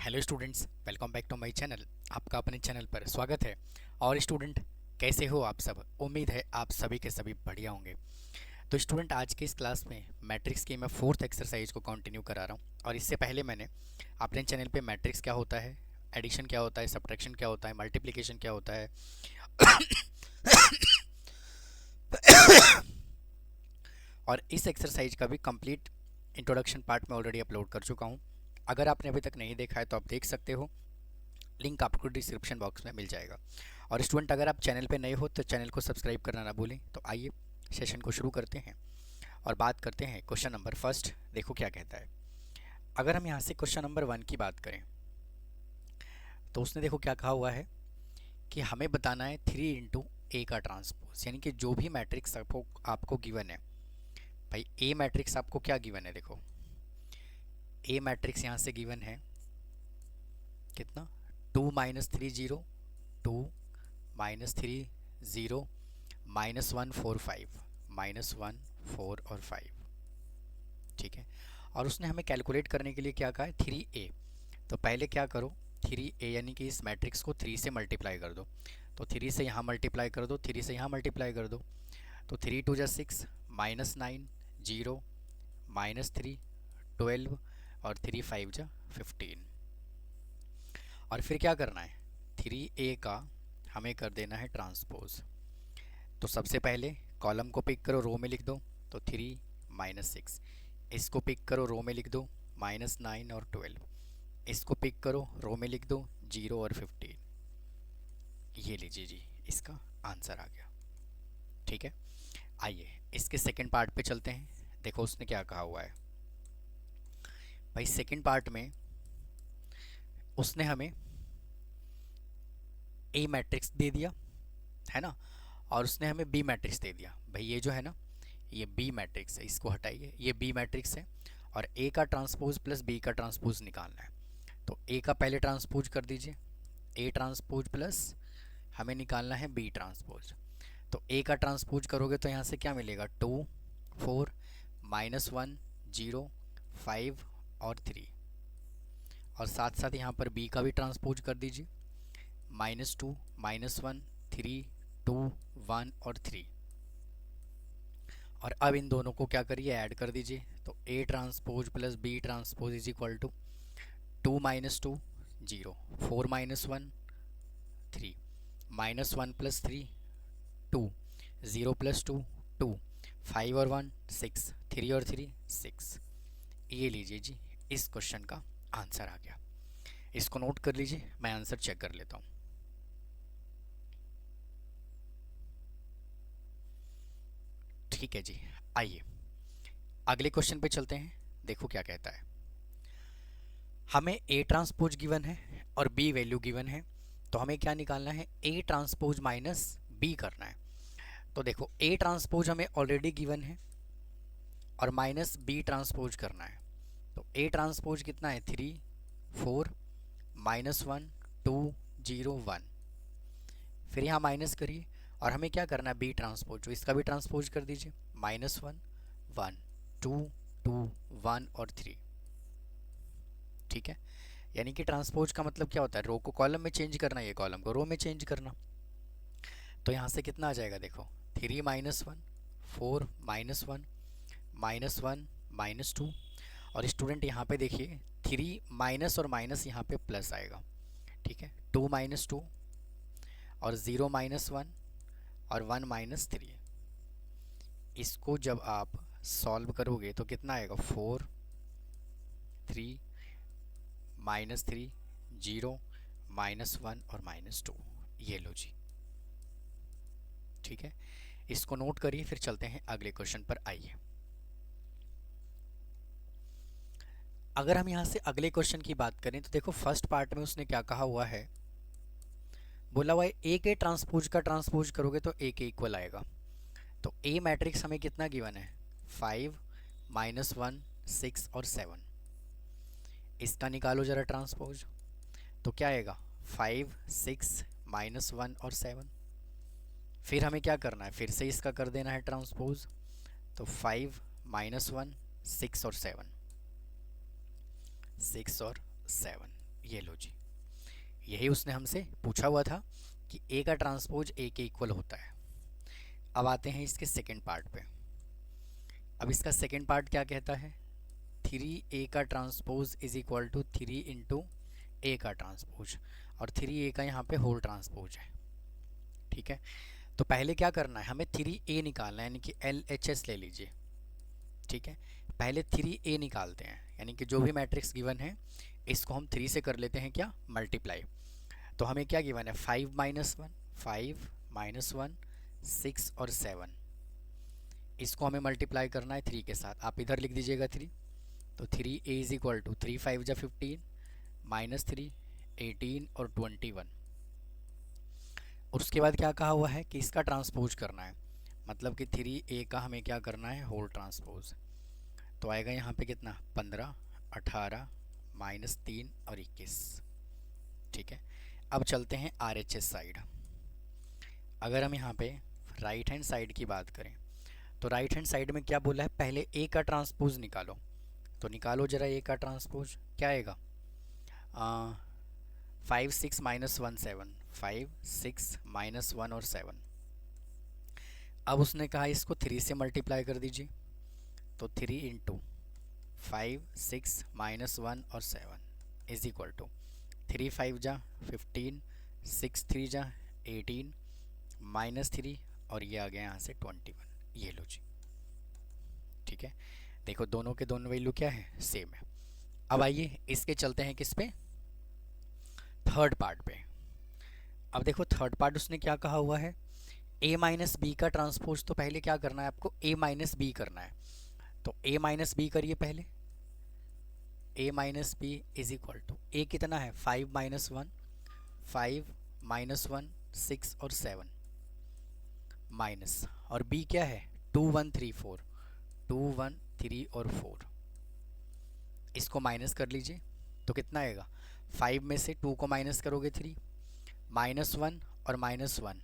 Hello students, welcome back to my channel. आपका अपने channel पर स्वागत है। और स्टूडेंट, कैसे हो आप सब? उम्मीद है आप सभी के सभी बढ़िया होंगे। तो स्टूडेंट, आज के इस क्लास में मैट्रिक्स की मैं फोर्थ एक्सरसाइज को कंटिन्यू करा रहा हूँ। और इससे पहले मैंने अपने चैनल पे मैट्रिक्स क्या होता है, एडिशन क्या होता है, सब्ट्रैक्शन क्या होता है, मल्टीप्लिकेशन क्या होता है और इस एक्सरसाइज का भी कंप्लीट इंट्रोडक्शन पार्ट मैं ऑलरेडी अपलोड कर चुका हूँ। अगर आपने अभी तक नहीं देखा है तो आप देख सकते हो, लिंक आपको डिस्क्रिप्शन बॉक्स में मिल जाएगा। और स्टूडेंट, अगर आप चैनल पे नए हो तो चैनल को सब्सक्राइब करना ना भूलें। तो आइए सेशन को शुरू करते हैं और बात करते हैं क्वेश्चन नंबर फर्स्ट। देखो क्या कहता है। अगर हम यहाँ से क्वेश्चन नंबर 1 की बात करें तो उसने देखो क्या कहा हुआ है कि हमें बताना है 3 इंटू ए का ट्रांसपोज, यानी कि जो भी मैट्रिक्स आपको गिवन है। भाई ए मैट्रिक्स आपको क्या गिवन है? देखो ए मैट्रिक्स यहाँ से गिवन है कितना, 2 - 3 0, 2 - 3 0, -1 4 5, -1 4 और 5। ठीक है। और उसने हमें कैलकुलेट करने के लिए क्या कहा है, 3a। तो पहले क्या करो, 3a यानी कि इस मैट्रिक्स को 3 से मल्टीप्लाई कर दो। तो 3 से यहाँ मल्टीप्लाई कर दो, 3 से यहाँ मल्टीप्लाई कर दो। तो 3 × 2 = 6, -9 0, -3 12 और 3 × 5 = 15। और फिर क्या करना है, 3a का हमें कर देना है ट्रांसपोज। तो सबसे पहले कॉलम को पिक करो, रो में लिख दो। तो 3 - 6, इसको पिक करो, रो में लिख दो, -9 और 12। इसको पिक करो, रो में लिख दो, 0 और 15। ये लीजिए जी, इसका आंसर आ गया। ठीक है। आइए इसके सेकंड पार्ट पे चलते हैं। देखो उसने क्या कहा हुआ है। भाई सेकंड पार्ट में उसने हमें ए मैट्रिक्स दे दिया है ना, और उसने हमें बी मैट्रिक्स दे दिया। भाई ये जो है ना, ये बी मैट्रिक्स है, इसको हटाइए, ये बी मैट्रिक्स है। और ए का ट्रांसपोज प्लस बी का ट्रांसपोज निकालना है। तो ए का पहले ट्रांसपोज कर दीजिए, ए ट्रांसपोज प्लस हमें निकालना है बी ट्रांसपोज। तो ए का ट्रांसपोज करोगे तो यहाँ से क्या मिलेगा, 2 4 -1 0 5 और 3। और साथ साथ यहाँ पर बी का भी ट्रांसपोज कर दीजिए, -2 -1 3 2 1 और 3। और अब इन दोनों को क्या करिए, ऐड कर दीजिए। तो A transpose plus B transpose is equal to 2 - 2 0, 4 - 1 3, -1 + 3 2, 0 + 2 2, 5 और 1 6, 3 और 3 6। ये लीजिए जी, इस क्वेश्चन का आंसर आ गया। इसको नोट कर लीजिए, मैं आंसर चेक कर लेता हूँ। ठीक है जी। आइए अगले क्वेश्चन पे चलते हैं। देखो क्या कहता है। हमें ए ट्रांसपोज गिवन है और बी वैल्यू गिवन है। तो हमें क्या निकालना है, ए ट्रांसपोज माइनस बी करना है। तो देखो ए ट्रांसपोज हमें ऑलरेडी गिवन है और माइनस बी ट्रांसपोज करना है। तो ए ट्रांसपोज कितना है, 3 4 -1 2 0 1। फिर यहाँ माइनस करिए और हमें क्या करना है, बी ट्रांसपोज, जो इसका भी ट्रांसपोज कर दीजिए, -1 1 2 2 1 और 3। ठीक है। यानी कि ट्रांसपोज का मतलब क्या होता है, रो को कॉलम में चेंज करना, ये कॉलम को रो में चेंज करना। तो यहाँ से कितना आ जाएगा, देखो 3 - 1 4 -1 -1 -2। और स्टूडेंट यहाँ पे देखिए, 3 माइनस और माइनस यहाँ पे प्लस आएगा। ठीक है। 2 - 2 और 0 - 1 और 1 - 3। इसको जब आप सॉल्व करोगे तो कितना आएगा, 4 3 -3 0 -1 और -2। ये लो जी। ठीक है। इसको नोट करिए, फिर चलते हैं अगले क्वेश्चन पर। आइए अगर हम यहाँ से अगले क्वेश्चन की बात करें तो देखो फर्स्ट पार्ट में उसने क्या कहा हुआ है, बोला हुआ है ए के ट्रांसपोज का ट्रांसपोज करोगे तो ए के इक्वल आएगा। तो ए मैट्रिक्स हमें कितना गिवन है, 5 -1 6 और 7। इसका निकालो जरा ट्रांसपोज। तो क्या आएगा, 5 6 -1 और 7। फिर हमें क्या करना है, फिर से इसका कर देना है ट्रांसपोज। तो 5 -1 6 और 7, 6 और 7। ये लो जी, यही उसने हमसे पूछा हुआ था कि ए का ट्रांसपोज ए के इक्वल होता है। अब आते हैं इसके सेकेंड पार्ट पे। अब इसका सेकेंड पार्ट क्या कहता है, 3A का transpose is equal to 3 into A का ट्रांसपोज, और 3A का यहाँ पे होल ट्रांसपोज है। ठीक है, तो पहले क्या करना है, हमें 3A निकालना है, यानी कि LHS ले लीजिए। ठीक है, पहले 3A निकालते हैं, यानी कि जो भी मैट्रिक्स गिवन है इसको हम 3 से कर लेते हैं क्या, मल्टीप्लाई। तो हमें क्या गिवन है, 5 माइनस 1, 5 माइनस 1, 6 और 7। इसको हमें मल्टीप्लाई करना है 3 के साथ, आप इधर लिख दीजिएगा 3। तो 3A इज इक्वल टू 3 5 जा 15, माइनस 3 18 और 21। और उसके बाद क्या कहा हुआ है कि इसका ट्रांसपोज करना है, मतलब कि 3A का हमें क्या करना है, होल ट्रांसपोज। तो आएगा यहाँ पे कितना, 15 18 माइनस 3 और 21। ठीक है, अब चलते हैं RHS साइड। अगर हम यहाँ पे राइट हैंड साइड की बात करें तो राइट हैंड साइड में क्या बोला है, पहले ए का ट्रांसपोज निकालो। तो निकालो जरा ए का ट्रांसपोज, क्या आएगा, 5 6 माइनस 1 7, 5 6 माइनस 1 और 7। अब उसने कहा इसको 3 से मल्टीप्लाई कर दीजिए। तो 3 इंटू 5 6 माइनस 1 और 7 इज इक्वल टू 3 5 जा 15, 6 3 जा 18, माइनस 3 और ये आ गया यहाँ से 21। ये लो जी। ठीक है, देखो दोनों के दोनों वैल्यू क्या है, सेम है। अब आइए इसके चलते हैं किस पे, थर्ड पार्ट पे। अब देखो थर्ड पार्ट उसने क्या कहा हुआ है, a माइनस बी का ट्रांसपोज। तो पहले क्या करना है आपको, a माइनस बी करना है। तो a माइनस बी करिए पहले, a minus B is equal to, a कितना है 5 माइनस 1, 5 माइनस 1 6 और 7, माइनस, और b क्या है 2 1 3 4, 2 1 3 और 4। इसको माइनस कर लीजिए तो कितना आएगा, 5 में से 2 को माइनस करोगे 3, माइनस 1 और माइनस 1,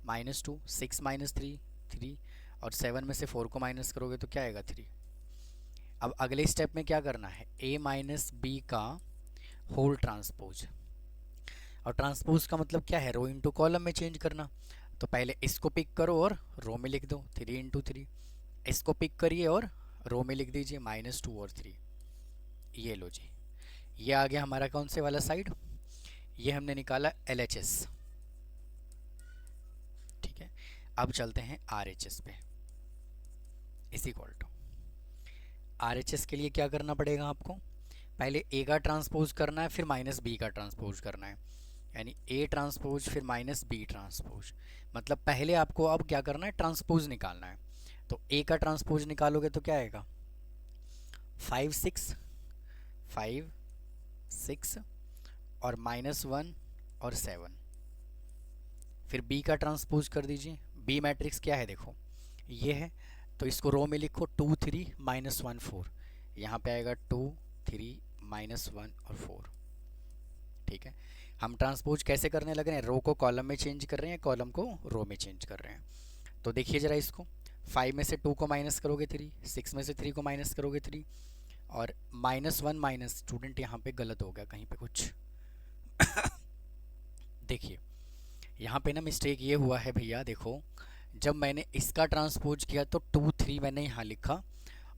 माइनस 2, 6 माइनस 3 3, और 7 में से 4 को माइनस करोगे तो क्या आएगा 3। अब अगले स्टेप में क्या करना है, a माइनस बी का होल ट्रांसपोज। और ट्रांसपोज का मतलब क्या है, रो इंटू कॉलम में चेंज करना। तो पहले इसको पिक करो और रो में लिख दो 3 इंटू 3, इसको पिक करिए और रो में लिख दीजिए -2 और 3। ये लो जी, ये आ गया हमारा कौन से वाला साइड, ये हमने निकाला LHS। ठीक है, अब चलते हैं RHS पे। इस इक्वल टू RHS के लिए क्या करना पड़ेगा आपको, पहले A का ट्रांसपोज करना है, फिर माइनस B का ट्रांसपोज करना है, यानी A ट्रांसपोज फिर माइनस B ट्रांसपोज। मतलब पहले आपको अब क्या करना है, ट्रांसपोज निकालना है। तो A का ट्रांसपोज निकालोगे तो क्या आएगा, 5 6 5 6 और -1 और 7। फिर B का ट्रांसपोज कर दीजिए, B मैट्रिक्स क्या है देखो ये है, तो इसको रो में लिखो 2 3 -1 4, यहाँ पे आएगा 2 3 -1 और 4। ठीक है, हम ट्रांसपोज कैसे करने लग रहे हैं, रो को कॉलम में चेंज कर रहे हैं, कॉलम को रो में चेंज कर रहे हैं। तो देखिए ज़रा इसको, 5 में से 2 को माइनस करोगे 3, 6 में से 3 को माइनस करोगे 3, और -1 माइनस, स्टूडेंट यहाँ पे गलत हो गया कहीं पे कुछ देखिए यहाँ पे ना मिस्टेक ये हुआ है भैया, देखो जब मैंने इसका ट्रांसपोज किया तो 2 3 मैंने यहाँ लिखा,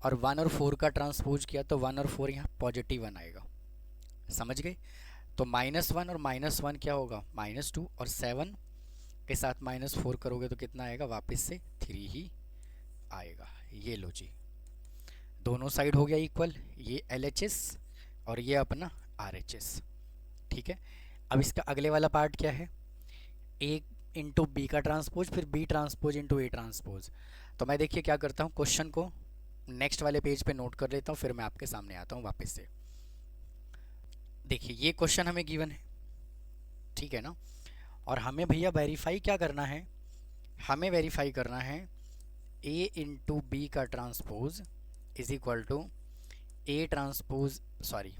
और 1 और 4 का ट्रांसपोज किया तो 1 और 4 यहाँ पॉजिटिव 1 आएगा, समझ गए। तो -1 और -1 क्या होगा, -2, और 7 के साथ -4 करोगे तो कितना आएगा, वापस से 3 ही आएगा। ये लो जी, दोनों साइड हो गया इक्वल, ये LHS और ये अपना RHS। ठीक है, अब इसका अगले वाला पार्ट क्या है, A इंटू बी का ट्रांसपोज, फिर B transpose into A transpose. तो मैं देखिए क्या करता हूँ, क्वेश्चन को नेक्स्ट वाले पेज पे नोट कर लेता हूँ, फिर मैं आपके सामने आता हूँ वापस से। देखिए ये क्वेश्चन हमें गिवन है, ठीक है ना, और हमें भैया वेरीफाई क्या करना है, हमें वेरीफाई करना है A इंटू बी का transpose is equal to A transpose, sorry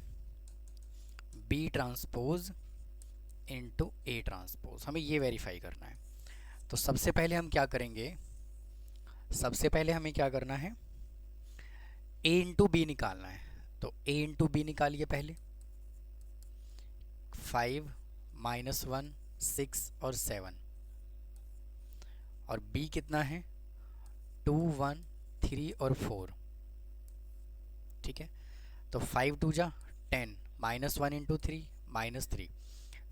B transpose into A transpose, हमें ये वेरीफाई करना है। तो सबसे पहले हम क्या करेंगे, सबसे पहले हमें क्या करना है, A इंटू बी निकालना है। तो A इंटू बी निकालिए पहले, 5 -1 6 और 7, और B कितना है 2 1 3 और 4। ठीक है, तो 5 2 जा 10, -1 इंटू 3 -3,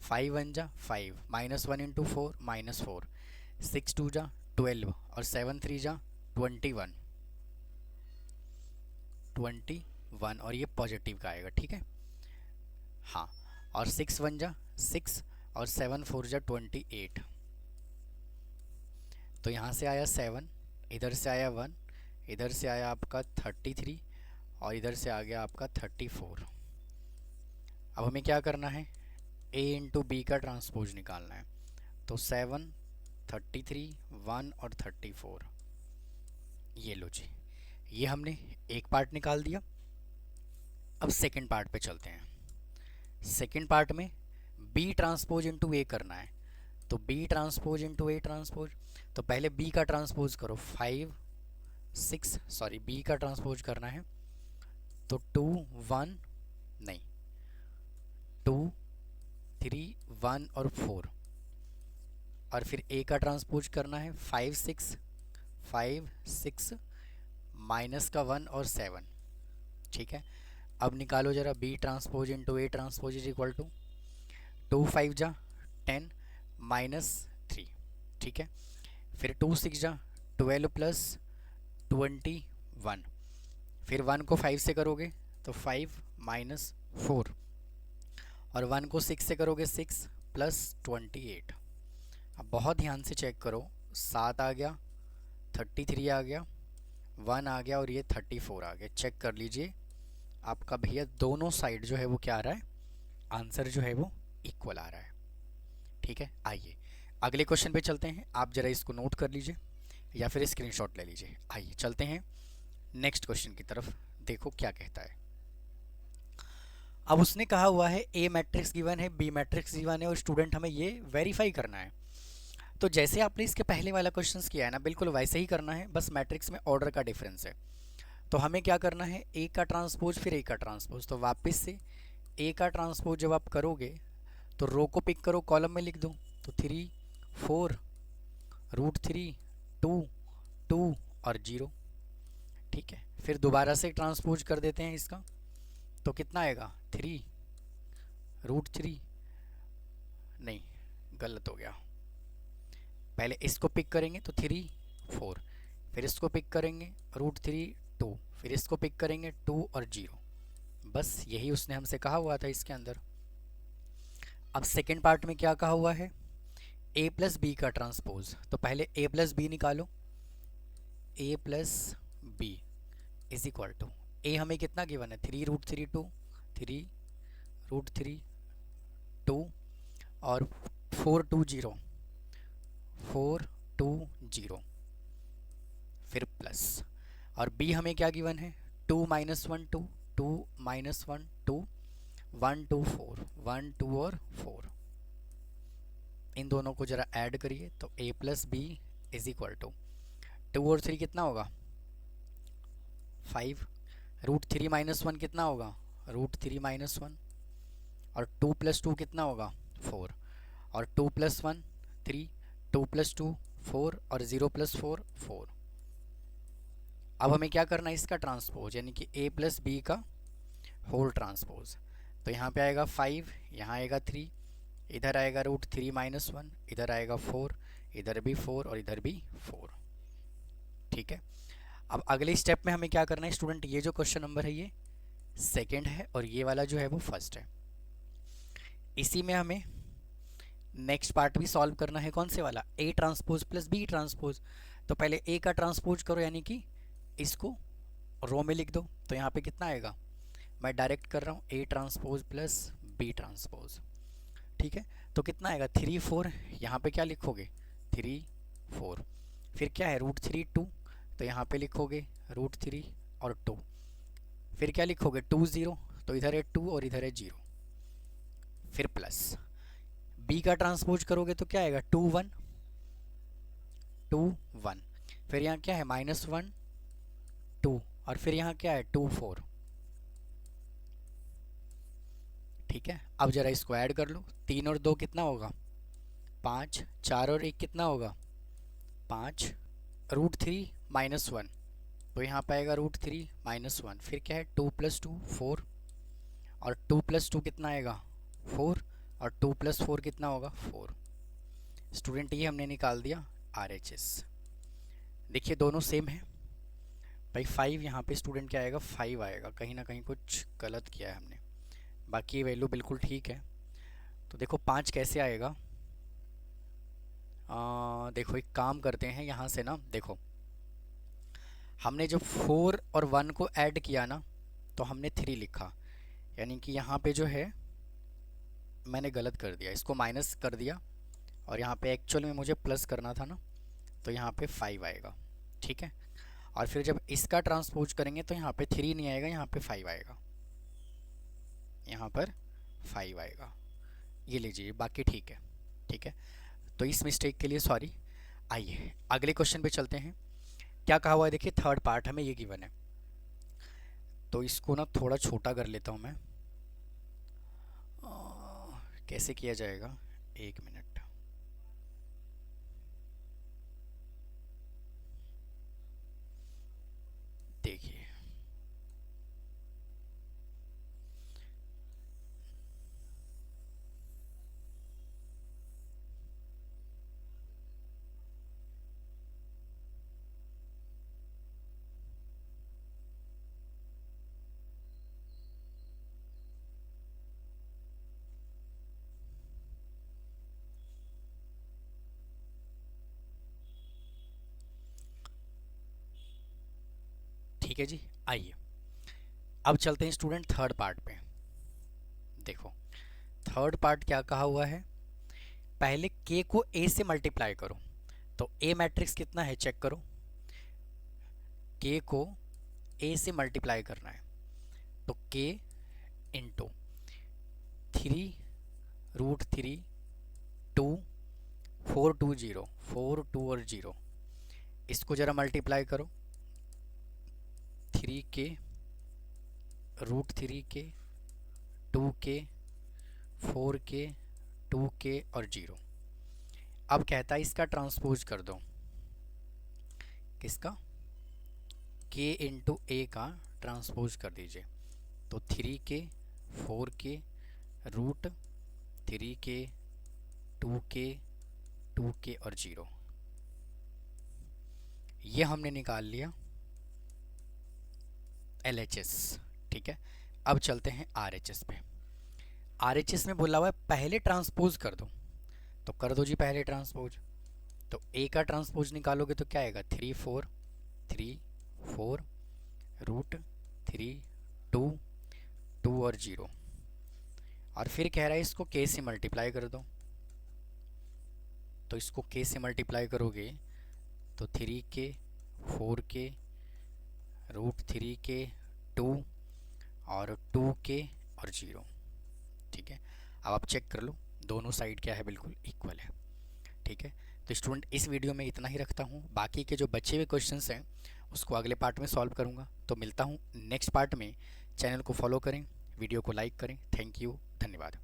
5 1 जा 5, -1 इंटू 4 -4, 6 2 जा 12 और 7 3 जा 21, 21 और ये पॉजिटिव का आएगा। ठीक है, हाँ, और 6 1 जा 6 और 7 4 जा 28, तो यहाँ से आया 7, इधर से आया 1, इधर से आया आपका 33 और इधर से आ गया आपका 34। अब हमें क्या करना है, A इंटू बी का ट्रांसपोज निकालना है, तो 7 33 1 और 34, ये लो जी, ये हमने एक पार्ट निकाल दिया। अब सेकंड पार्ट पे चलते हैं। सेकंड पार्ट में B ट्रांसपोज इंटू ए करना है, तो B transpose into A transpose, तो पहले B का ट्रांसपोज करो, 5 6 सॉरी B का ट्रांसपोज करना है, तो 2 1 नहीं 2 3 1 और 4, और फिर A का ट्रांसपोज करना है 5 6 माइनस का 1 और 7। ठीक है, अब निकालो जरा B transpose into A transpose is equal to 2 5 जा 10 -3। ठीक है, फिर 2 6 जा 12 प्लस 21, फिर 1 को 5 से करोगे तो 5 -4, और 1 को 6 से करोगे 6 प्लस 28। अब बहुत ध्यान से चेक करो, 7 आ गया, 33 आ गया, 1 आ गया और ये 34 आ गया। चेक कर लीजिए आपका भैया दोनों साइड जो है वो क्या आ रहा है, आंसर जो है वो इक्वल आ रहा है। ठीक है, आइए अगले क्वेश्चन पे चलते हैं। आप जरा इसको नोट कर लीजिए या फिर स्क्रीनशॉट ले लीजिए। आइए चलते हैं नेक्स्ट क्वेश्चन की तरफ, देखो क्या कहता है। अब उसने कहा हुआ है ए मैट्रिक्स गिवन है, बी मैट्रिक्स गिवन है, और स्टूडेंट हमें ये वेरीफाई करना है। तो जैसे आपने इसके पहले वाला क्वेश्चन किया है ना, बिल्कुल वैसे ही करना है, बस मैट्रिक्स में ऑर्डर का डिफरेंस है। तो हमें क्या करना है, ए का ट्रांसपोज फिर ए का ट्रांसपोज, तो वापस से ए का ट्रांसपोज जब आप करोगे तो रो को पिक करो, कॉलम में लिख दो, तो 3 4 √3 2 2 और 0। ठीक है, फिर दोबारा से ट्रांसपोज कर देते हैं इसका, तो कितना आएगा 3 √3, नहीं गलत हो गया, पहले इसको पिक करेंगे तो 3 4, फिर इसको पिक करेंगे √3 2, फिर इसको पिक करेंगे 2 और 0। बस यही उसने हमसे कहा हुआ था इसके अंदर। अब सेकेंड पार्ट में क्या कहा हुआ है, a प्लस बी का ट्रांसपोज, तो पहले a प्लस बी निकालो, a plus B is equal to, a हमें कितना गिवन है 3 √3 2, 3 √3 2 और 4 2 0 4 2 0, फिर प्लस, और b हमें क्या गिवन है 2 -1 2 2 -1 2 1 2 4 1 2 और 4। इन दोनों को जरा ऐड करिए तो a plus B is equal to 2 और 3 कितना होगा 5, √3 -1 कितना होगा √3 -1, और 2 + 2 कितना होगा 4, और 2 + 1 3, 2 + 2 4 और 0 + 4 4। अब हमें क्या करना है इसका ट्रांसपोज, यानी कि a प्लस बी का होल ट्रांसपोज, तो यहाँ पे आएगा 5, यहाँ आएगा 3, इधर आएगा √3 -1, इधर आएगा 4, इधर भी 4 और इधर भी 4। ठीक है, अब अगले स्टेप में हमें क्या करना है स्टूडेंट, ये जो क्वेश्चन नंबर है ये सेकंड है और ये वाला जो है वो फर्स्ट है। इसी में हमें नेक्स्ट पार्ट भी सॉल्व करना है, कौन से वाला, a transpose plus b transpose. तो पहले a का ट्रांसपोज करो, यानी कि इसको रो में लिख दो, तो यहाँ पे कितना आएगा, मैं डायरेक्ट कर रहा हूँ a transpose plus b transpose. ठीक है, तो कितना आएगा 3 4, यहाँ पे क्या लिखोगे 3 4, फिर क्या है √3 2, तो यहाँ पे लिखोगे √3 और 2, फिर क्या लिखोगे 2 0, तो इधर है 2 और इधर है 0, फिर प्लस b का ट्रांसपोज करोगे तो क्या आएगा 2 1 2 1, फिर यहाँ क्या है -1 2, और फिर यहाँ क्या है 2 4। ठीक है, अब जरा इसको ऐड कर लो, 3 और 2 कितना होगा 5, 4 और 1 कितना होगा 5, √3 - 1, तो यहाँ पे आएगा √3 - 1, फिर क्या है 2 + 2 4, और 2 + 2 कितना आएगा 4, और 2 + 4 कितना होगा 4। स्टूडेंट ये हमने निकाल दिया RHS। देखिए दोनों सेम है भाई, 5 यहाँ पे स्टूडेंट क्या आएगा 5 आएगा, कहीं ना कहीं कुछ गलत किया है हमने, बाकी ये वैल्यू बिल्कुल ठीक है। तो देखो 5 कैसे आएगा, देखो एक काम करते हैं यहाँ से ना, देखो हमने जब 4 और 1 को ऐड किया ना तो हमने 3 लिखा, यानी कि यहाँ पे जो है मैंने गलत कर दिया, इसको माइनस कर दिया, और यहाँ पे एक्चुअल में मुझे प्लस करना था ना, तो यहाँ पे 5 आएगा, ठीक है। और फिर जब इसका ट्रांसपोज करेंगे तो यहाँ पे 3 नहीं आएगा, यहाँ पे 5 आएगा, यहाँ पर 5 आएगा, ये लीजिए, बाकी ठीक है, ठीक है। तो इस मिस्टेक के लिए सॉरी। आइए अगले क्वेश्चन पे चलते हैं। क्या कहा हुआ है, देखिए थर्ड पार्ट हमें ये गिवन है, तो इसको ना थोड़ा छोटा कर लेता हूँ मैं। कैसे किया जाएगा, 1 मिनट। देखिए ठीक है जी, आइए अब चलते हैं स्टूडेंट थर्ड पार्ट पे। देखो थर्ड पार्ट क्या कहा हुआ है, पहले k को a से मल्टीप्लाई करो, तो a मैट्रिक्स कितना है चेक करो, k को a से मल्टीप्लाई करना है, तो k इंटू 3 √3 2 4 2 0 4 2 और 0, इसको जरा मल्टीप्लाई करो, 3k √3k 2k 4k 2k और 0। अब कहता है इसका ट्रांसपोज कर दो, किसका k इंटू ए का ट्रांसपोज कर दीजिए, तो 3k 4k √3k 2k 2k और 0, ये हमने निकाल लिया LHS, ठीक है। अब चलते हैं RHS पे। RHS में बोला हुआ है पहले ट्रांसपोज कर दो, तो कर दो जी पहले ट्रांसपोज, तो A का ट्रांसपोज निकालोगे तो क्या आएगा 3 4 3 4 √3 2 2 और 0, और फिर कह रहा है इसको k से मल्टीप्लाई कर दो, तो इसको k से मल्टीप्लाई करोगे तो 3k 4k √3k 2 और 2k और 0, ठीक है। अब आप चेक कर लो दोनों साइड क्या है, बिल्कुल इक्वल है, ठीक है। तो स्टूडेंट इस वीडियो में इतना ही रखता हूँ, बाकी के जो बचे हुए क्वेश्चंस हैं उसको अगले पार्ट में सॉल्व करूँगा। तो मिलता हूँ नेक्स्ट पार्ट में, चैनल को फॉलो करें, वीडियो को लाइक करें। थैंक यू, धन्यवाद।